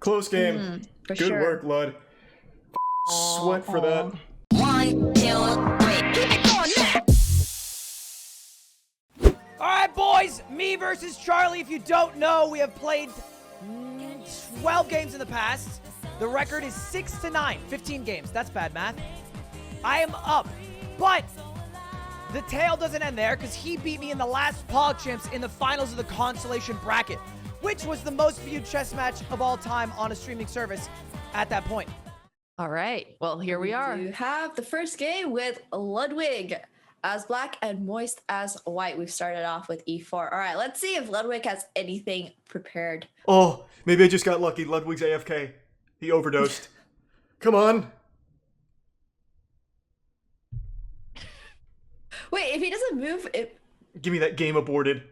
Close game. For Good sure. work, Lud. Sweat for that. 1, 2, 3, keep it going now. All right, boys, me versus Charlie. If you don't know, we have played 12 games in the past. The record is 6-9, 15 games. That's bad math. I am up, but the tale doesn't end there because he beat me in the last PogChamps in the finals of the consolation bracket, which was the most viewed chess match of all time on a streaming service at that point. All right, well, here we are. We have the first game with Ludwig as black and Moist as white. We've started off with e4. All right, let's see if Ludwig has anything prepared. Oh, maybe I just got lucky. Ludwig's AFK. He overdosed. Come on. Wait, if he doesn't move, it... Give me that game aborted.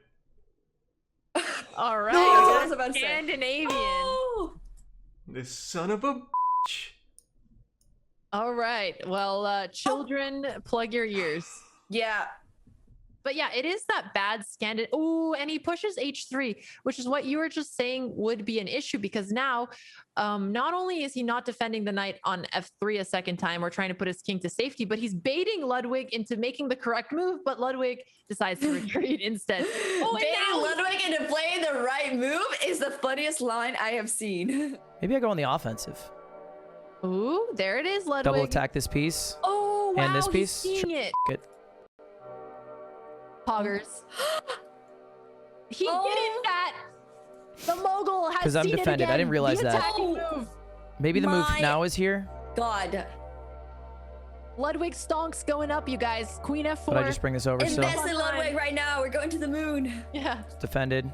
All right, That's what I was about to say. Scandinavian. Oh! This son of a bitch. All right, well, children, plug your ears. Yeah. But yeah, it is that bad Scandinavian. Oh, and he pushes h3, which is what you were just saying would be an issue because now, not only is he not defending the knight on f3 a second time or trying to put his king to safety, but he's baiting Ludwig into making the correct move, but Ludwig decides to retreat instead. Oh, Baiting Ludwig into playing the right move is the funniest line I have seen. Maybe I go on the offensive. Ooh, there it is, Ludwig. Double attack this piece. Oh, wow, and this he's piece. seeing it. Good. Poggers. He Oh. didn't that. The mogul has Because I'm seen defended. it again. I didn't realize the that. attacking move. Maybe the move My- now is here, God. Ludwig stonks going up, you guys. Queen f4. but I just bring this over, so Invest in Ludwig right now. We're going to the moon. Yeah. it's defended.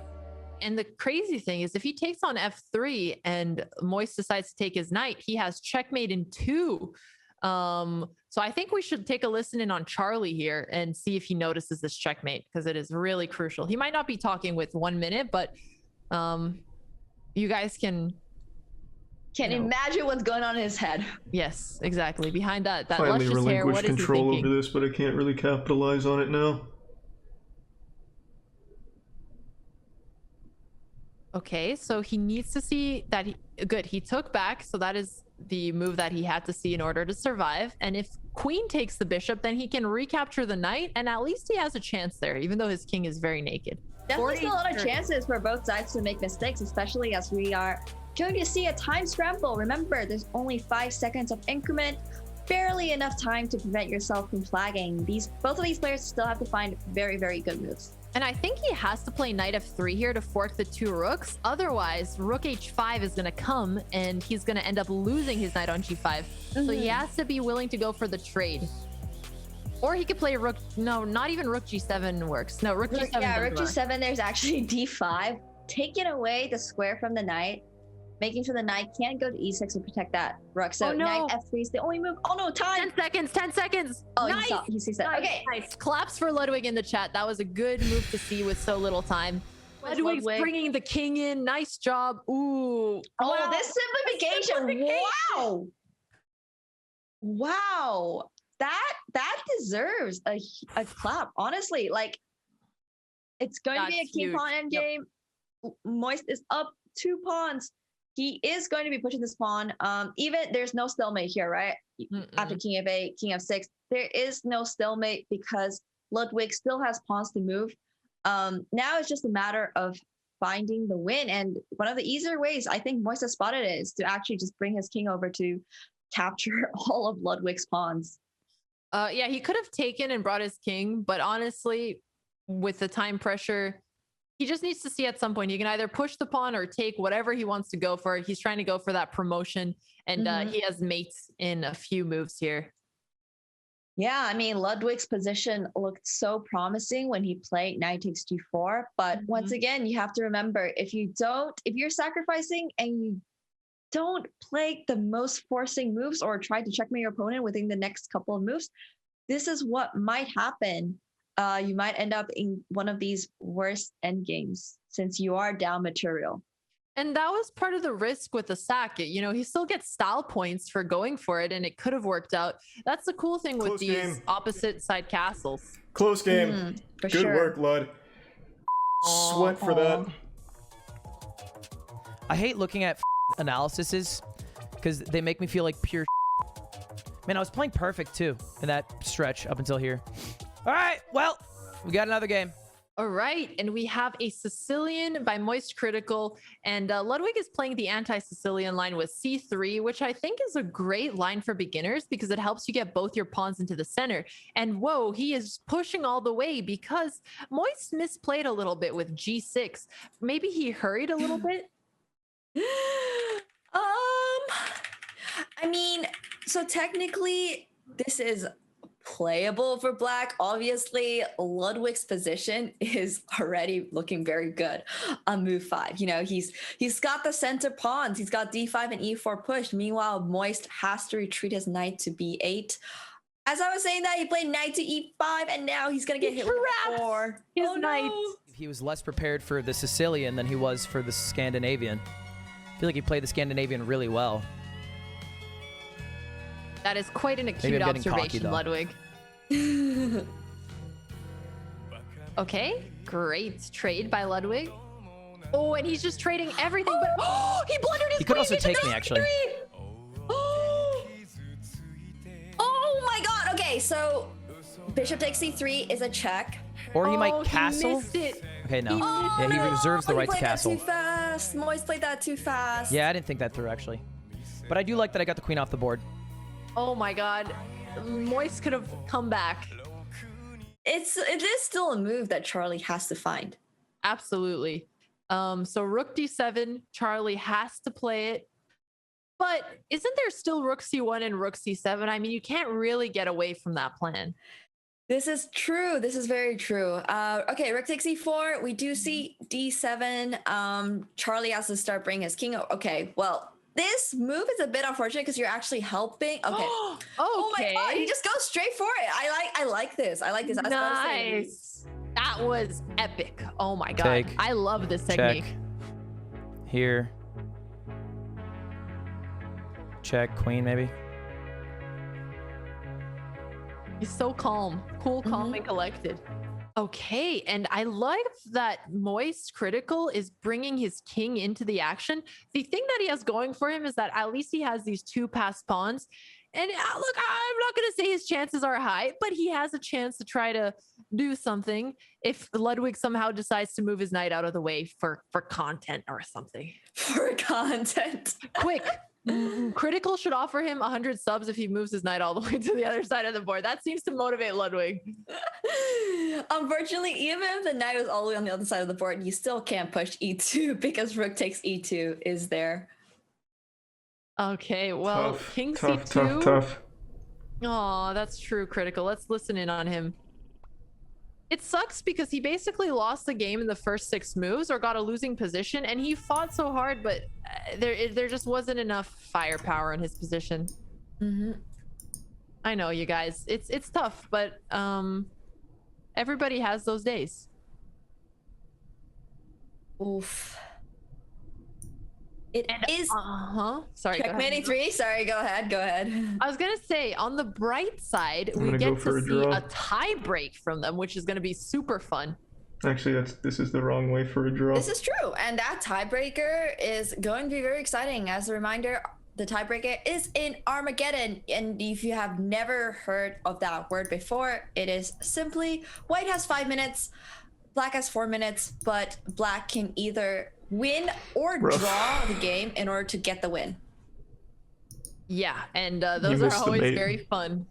And the crazy thing is if he takes on f3 and Moist decides to take his knight, he has checkmate in 2. So I think we should take a listen in on Charlie here and see if he notices this checkmate because it is really crucial. He might not be talking with 1 minute, but you guys can Imagine what's going on in his head. yes, exactly. Behind that Finally luscious hair, what relinquished is he control thinking? over this, but I can't really capitalize on it now. Okay, so he needs to see that he took back, so that is the move that he had to see in order to survive. And if queen takes the bishop, then he can recapture the knight, and at least he has a chance there, even though his king is very naked. Definitely still a lot of chances for both sides to make mistakes, especially as we are going to see a time scramble. Remember, there's only 5 seconds of increment, barely enough time to prevent yourself from flagging. Both of these players still have to find very, very good moves. And I think he has to play knight f3 here to fork the 2 rooks. Otherwise, rook h5 is going to come and he's going to end up losing his knight on g5. So he has to be willing to go for the trade. Or he could play rook. No, not even rook g7 works. No, rook g7. Yeah, rook doesn't work. g7, there's actually d5. Taking away the square from the knight, making sure the knight can't go to e6 to protect that rook. So Oh, no. knight f3 is the only move. Oh no, time! 10 seconds, 10 seconds. Oh, nice. he sees that. Nice, Okay. nice. Claps for Ludwig in the chat. That was a good move to see with so little time. Ludwig's Ludwig. bringing the king in. Nice job. Ooh. Oh, Wow. this simplification. Wow. Wow. That deserves a clap. Honestly, like it's going to be a That's king huge. pawn endgame. Moist is up 2 pawns. He is going to be pushing this pawn. Even there's no stalemate here, right? After king f8, king f6, there is no stalemate because Ludwig still has pawns to move. Now it's just a matter of finding the win. And one of the easier ways I think Moist has spotted it is to actually just bring his king over to capture all of Ludwig's pawns. Yeah, he could have taken and brought his king, but honestly, with the time pressure, he just needs to see at some point. He can either push the pawn or take whatever he wants to go for. He's trying to go for that promotion, and he has mates in a few moves here. Yeah, I mean, Ludwig's position looked so promising when he played knight takes g4. But once again, you have to remember, if you're sacrificing and you don't play the most forcing moves or try to checkmate your opponent within the next couple of moves, this is what might happen. You might end up in one of these worst endgames since you are down material. And that was part of the risk with the sack. You know, he still gets style points for going for it, and it could have worked out. That's the cool thing with Close these game. opposite side castles. Close game. For Good sure. work, Lud. Sweat for that. I hate looking at analyses because they make me feel like pure. Man, I was playing perfect too in that stretch up until here. All right, well, we got another game. All right, and we have a Sicilian by MoistCr1tikal, and Ludwig is playing the anti-Sicilian line with c3, which I think is a great line for beginners because it helps you get both your pawns into the center. And whoa, he is pushing all the way because Moist misplayed a little bit with g6. Maybe he hurried a little bit. I mean, so technically this is playable for black. Obviously, Ludwig's position is already looking very good on move 5. You know, he's got the center pawns. He's got d5 and e4 pushed. Meanwhile, Moist has to retreat his knight to b8. As I was saying that, he played knight to e5, and now he's gonna get hit with e4. His knight. No. He was less prepared for the Sicilian than he was for the Scandinavian. I feel like he played the Scandinavian really well. That is quite an acute getting cocky, observation, though. Ludwig. Okay, great trade by Ludwig. Oh, and he's just trading everything, but oh, he blundered his He could queen also into take the me, actually. Oh my god. Okay, so bishop takes c3 is a check. Or he Oh, might castle. He missed it. Okay, no. Oh, Yeah, he reserves the he right to played that castle. too fast. Moist played that too fast. Yeah, I didn't think that through, actually. But I do like that I got the queen off the board. Oh my god. Moist could have come back. It is still a move that Charlie has to find. Absolutely. So rook d7, Charlie has to play it. But isn't there still rook c1 and rook c7? I mean, you can't really get away from that plan. This is true. This is very true. Okay, rook takes e4. We do see d7. Charlie has to start bringing his king. Okay, well, this move is a bit unfortunate because you're actually helping. Okay. Okay. Oh my god, he just goes straight for it. I like this. I like this. I was about to say, Nice. That was epic. Oh my god. Take. I love this Check. technique. Here. Check, queen, maybe. He's so calm, cool, calm, and collected. Okay, and I like that MoistCr1tikal is bringing his king into the action. The thing that he has going for him is that at least he has these 2 passed pawns. And look, I'm not going to say his chances are high, but he has a chance to try to do something if Ludwig somehow decides to move his knight out of the way for content or something. for content. Quick. Critical should offer him 100 subs if he moves his knight all the way to the other side of the board. That seems to motivate Ludwig. Unfortunately, even if the knight was all the way on the other side of the board, you still can't push e2 because rook takes e2 is there. Okay, well, Tough, king tough, c2. tough. Oh, that's true, Critical. Let's listen in on him. It sucks because he basically lost the game in the first 6 moves or got a losing position, and he fought so hard, but there just wasn't enough firepower in his position. I know, you guys. It's tough, but everybody has those days. Oof. It is Sorry. Go ahead. checkmating 3. Sorry, go ahead. I was gonna say, on the bright side, we gonna get go for to a see draw. a tie break from them, which is gonna be super fun. Actually, this is the wrong way for a draw. This is true, and that tiebreaker is going to be very exciting. As a reminder, the tiebreaker is in Armageddon, and if you have never heard of that word before, it is simply white has 5 minutes, black has 4 minutes, but black can either win or Rough. draw the game in order to get the win. Yeah, and those are missed the always bait. very fun.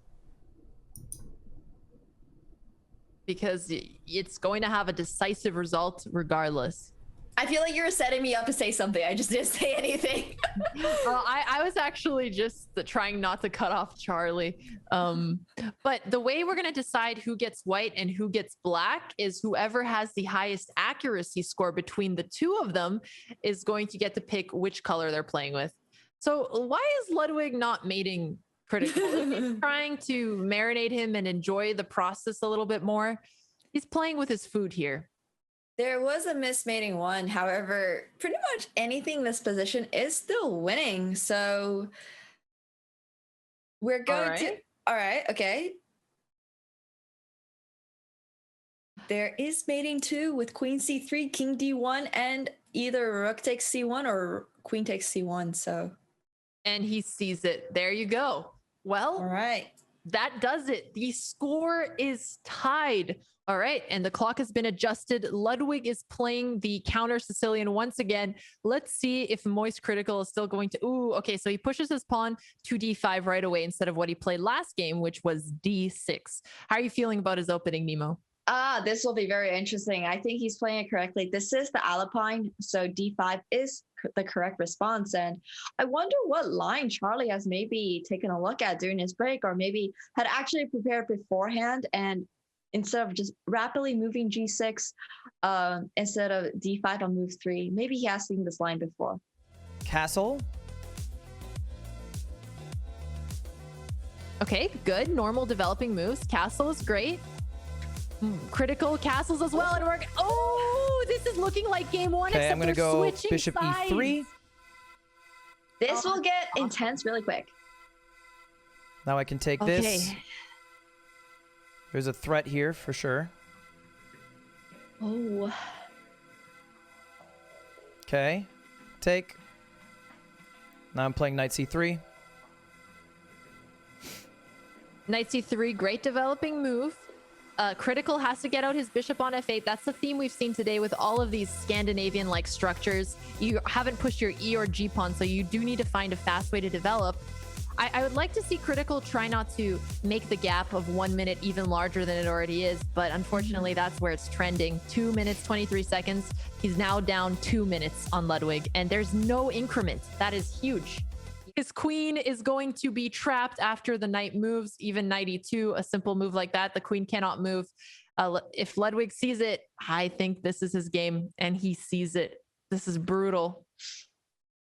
Because it's going to have a decisive result regardless. I feel like you're setting me up to say something. I just didn't say anything. I was actually just trying not to cut off Charlie. But the way we're going to decide who gets white and who gets black is whoever has the highest accuracy score between the 2 of them is going to get to pick which color they're playing with. So why is Ludwig not mating Critical? He's trying to marinate him and enjoy the process a little bit more. He's playing with his food here. There was a mismating 1. However, pretty much anything in this position is still winning. So we're going to... All right, okay. There is mating 2 with queen c3, king d1, and either rook takes c1 or queen takes c1. So, And he sees it. There you go. Well, all right. that does it. The score is tied. All right. And the clock has been adjusted. Ludwig is playing the counter Sicilian once again. Let's see if MoistCr1tikal is still going to. Ooh, okay. So he pushes his pawn to d5 right away instead of what he played last game, which was d6. How are you feeling about his opening, Nemo? This will be very interesting. I think he's playing it correctly. This is the Alpine, so d5 is the correct response. And I wonder what line Charlie has maybe taken a look at during his break, or maybe had actually prepared beforehand, and instead of just rapidly moving g6, instead of d5 on move 3, maybe he has seen this line before. Castle. Okay, good. Normal developing moves. Castle is great. Critical castles as well, and we're this is looking like game one. Okay, I'm gonna go switching bishop sides. e3. This will get intense really quick. Now I can take this. There's a threat here for sure. Oh. Okay, take. Now I'm playing knight c3. Knight c3, great developing move. Critical has to get out his bishop on f8. That's the theme we've seen today with all of these Scandinavian-like structures. You haven't pushed your e or g pawn, so you do need to find a fast way to develop. I would like to see Critical try not to make the gap of 1 minute even larger than it already is, but unfortunately that's where it's trending. 2 minutes, 23 seconds. He's now down 2 minutes on Ludwig, and there's no increment. That is huge. His queen is going to be trapped after the knight moves, even knight e2, a simple move like that. The queen cannot move. If Ludwig sees it, I think this is his game, and he sees it. This is brutal.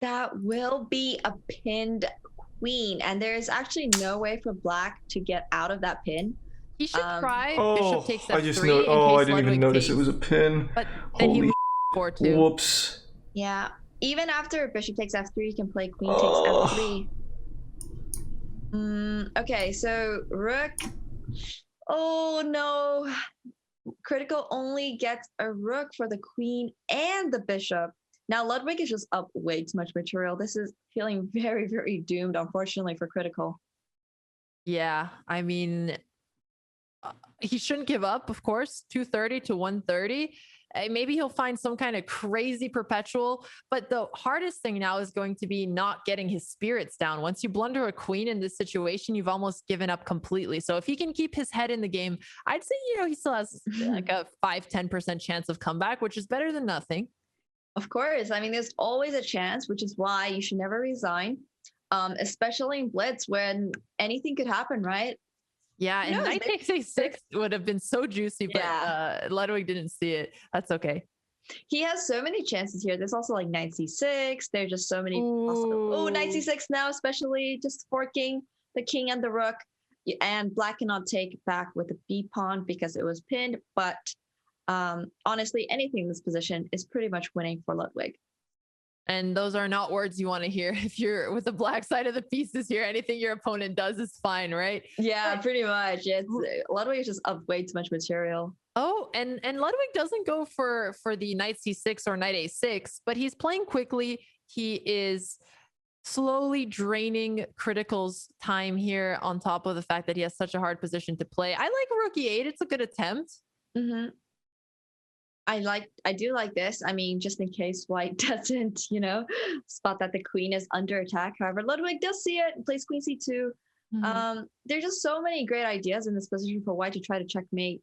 That will be a pinned queen, and there's actually no way for black to get out of that pin. He should try bishop takes f3. I just know. Oh, I didn't even notice takes. It was a pin. But then Holy he loses 4-2. Whoops. Yeah. Even after bishop takes f3, you can play queen takes f3. Okay, so rook. Oh no. Critical only gets a rook for the queen and the bishop. Now Ludwig is just up way too much material. This is feeling very, very doomed, unfortunately, for Critical. Yeah, I mean, he shouldn't give up, of course. 230 to 130. Maybe he'll find some kind of crazy perpetual, but the hardest thing now is going to be not getting his spirits down. Once you blunder a queen in this situation, you've almost given up completely. So if he can keep his head in the game, I'd say, he still has like a 5-10% chance of comeback, which is better than nothing. Of course. I mean, there's always a chance, which is why you should never resign, especially in blitz when anything could happen, right? Yeah, and knight takes a6 would have been so juicy, but Ludwig didn't see it. That's okay. He has so many chances here. There's also like knight c6. There's just so many possible. Oh, knight c6 now, especially just forking the king and the rook. And black cannot take back with the b pawn because it was pinned. But honestly, anything in this position is pretty much winning for Ludwig. And those are not words you want to hear. If you're with the black side of the pieces here, anything your opponent does is fine, right? Yeah, pretty much. Ludwig is just up way too much material. Oh, and Ludwig doesn't go for the knight c6 or knight a6, but he's playing quickly. He is slowly draining Critical's time here on top of the fact that he has such a hard position to play. I like rook e8. It's a good attempt. Mm-hmm. I do like this. I mean, just in case white doesn't, spot that the queen is under attack. However, Ludwig does see it and plays queen c2. There's just so many great ideas in this position for white to try to checkmate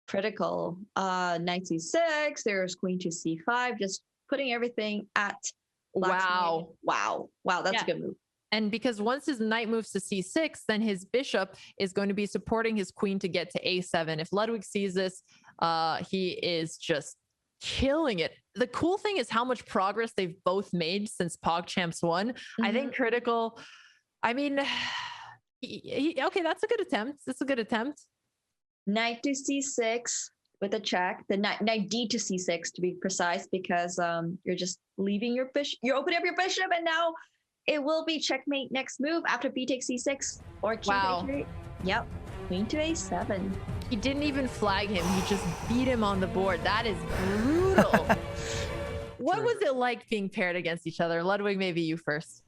Critical. Knight c6, there's queen to c5, just putting everything at black's hand. Wow, that's a good move. And because once his knight moves to c6, then his bishop is going to be supporting his queen to get to a7. If Ludwig sees this, he is just killing it. The cool thing is how much progress they've both made since PogChamps won. I think Critical, I mean, okay, that's a good attempt. That's a good attempt. Knight to c6 with a check. The knight d to c6 to be precise, because you're just leaving your bishop. You're opening up your bishop, and now it will be checkmate next move after b takes c6 or king to a3. Yep, queen to a7. He didn't even flag him. He just beat him on the board. That is brutal. What was it like being paired against each other? Ludwig, maybe you first.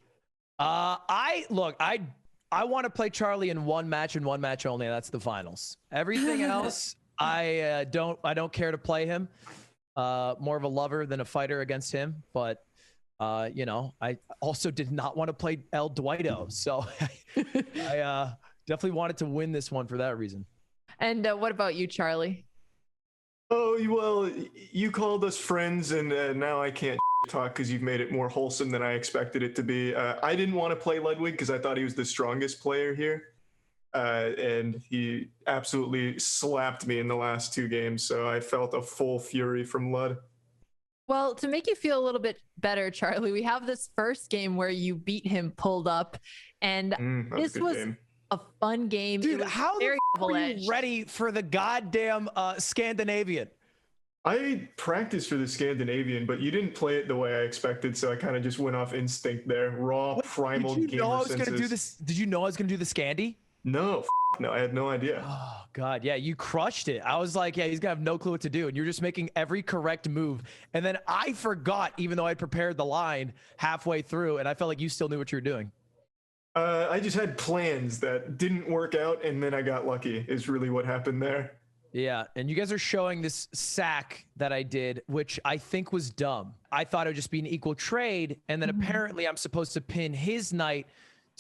I want to play Charlie in one match and one match only. That's the finals. Everything else, I don't care to play him. More of a lover than a fighter against him. But you know, I also did not want to play El Duito, so I definitely wanted to win this one for that reason. And what about you, Charlie? Oh, well, you called us friends, and now I can't talk because you've made it more wholesome than I expected it to be. I didn't want to play Ludwig because I thought he was the strongest player here. And he absolutely slapped me in the last 2 games, so I felt a full fury from Lud. Well, to make you feel a little bit better, Charlie, we have this first game where you beat him pulled up, and this was a fun game. Dude, how the f were you edged. ready for the goddamn Scandinavian? I practiced for the Scandinavian, but you didn't play it the way I expected, so I kind of just went off instinct there. Raw, primal Did you know I was gamer gonna do senses. this? Did you know I was gonna do the Scandi? No, no, I had no idea. Oh God, yeah, you crushed it. I was like, yeah, he's gonna have no clue what to do, and you're just making every correct move. And then I forgot, even though I prepared the line halfway through, and I felt like you still knew what you were doing. I just had plans that didn't work out, and then I got lucky, is really what happened there. Yeah, and you guys are showing this sack that I did, which I think was dumb. I thought it would just be an equal trade, and then apparently I'm supposed to pin his knight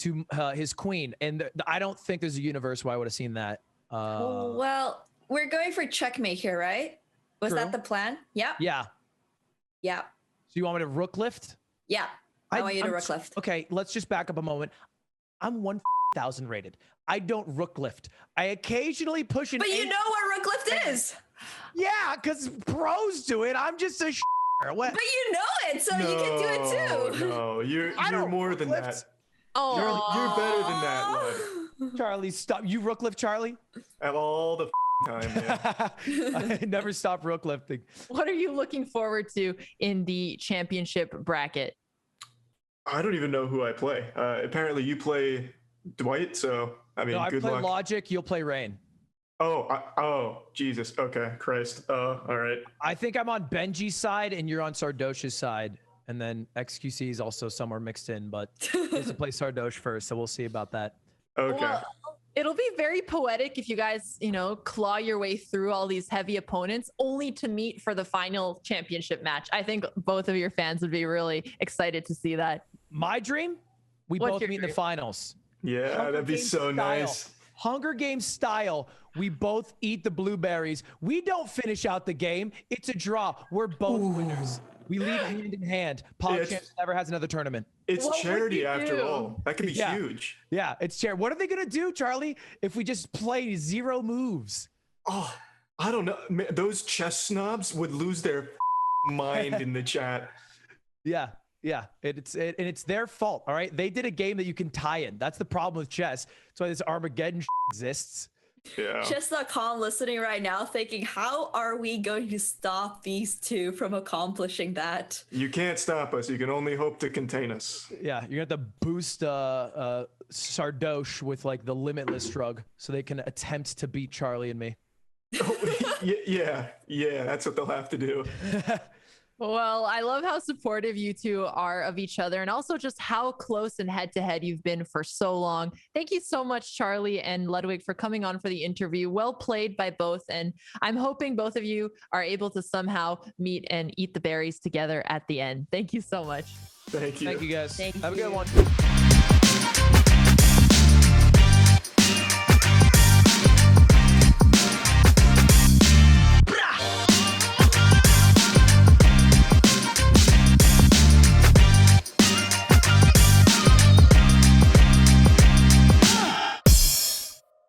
to his queen, and I don't think there's a universe where I would have seen that. Well, we're going for checkmate here, right? Was True. that the plan? Yeah. Yeah. Yeah. So you want me to rook lift? Yeah. I want you to rook lift. Okay, let's just back up a moment. I'm 1,000 rated. I don't rook lift. I occasionally push an But you 8. know what rook lift is. Yeah, because pros do it. I'm just a what? But you know it, so you can do it too. No, you're don't more rook than lift. that. Oh, You're better than that, Lud. Charlie, stop. You rook lift, Charlie? At all the time, man. I never stop rook lifting. what are you looking forward to in the championship bracket? I don't even know who I play. Apparently, you play Dwight, so I mean, No, I good play luck. Logic. You'll play Rain. Oh, Jesus. Okay, Christ. All right. I think I'm on Benji's side and you're on Sardosh's side. And then XQC is also somewhere mixed in, but he has to play Sardosh first, so we'll see about that. Okay. Well, it'll be very poetic if you guys, you know, claw your way through all these heavy opponents only to meet for the final championship match. I think both of your fans would be really excited to see that. My dream? We What's both your meet in the dream? finals. Yeah, Hunger that'd be Games so style. nice. Hunger Games style. We both eat the blueberries. We don't finish out the game. It's a draw. We're both winners. We leave hand in hand. PogChamps never has another tournament. It's What would charity you after do? all. That could be Yeah. huge. Yeah, it's charity. What are they going to do, Charlie, if we just play 0 moves? Oh, I don't know. Man, those chess snobs would lose their mind in the chat. Yeah. Yeah, and it's their fault, all right? They did a game that you can tie in. That's the problem with chess. That's why this Armageddon exists. Yeah. Chess.com listening right now thinking, how are we going to stop these two from accomplishing that? You can't stop us. You can only hope to contain us. Yeah, you're going to have to boost Sardosh with like the limitless drug so they can attempt to beat Charlie and me. Yeah, that's what they'll have to do. Well, I love how supportive you two are of each other and also just how close and head to head you've been for so long. Thank you so much, Charlie and Ludwig, for coming on for the interview. Well played by both. And I'm hoping both of you are able to somehow meet and eat the berries together at the end. Thank you so much. Thank you. Thank you, guys. Thank Have a good you. one.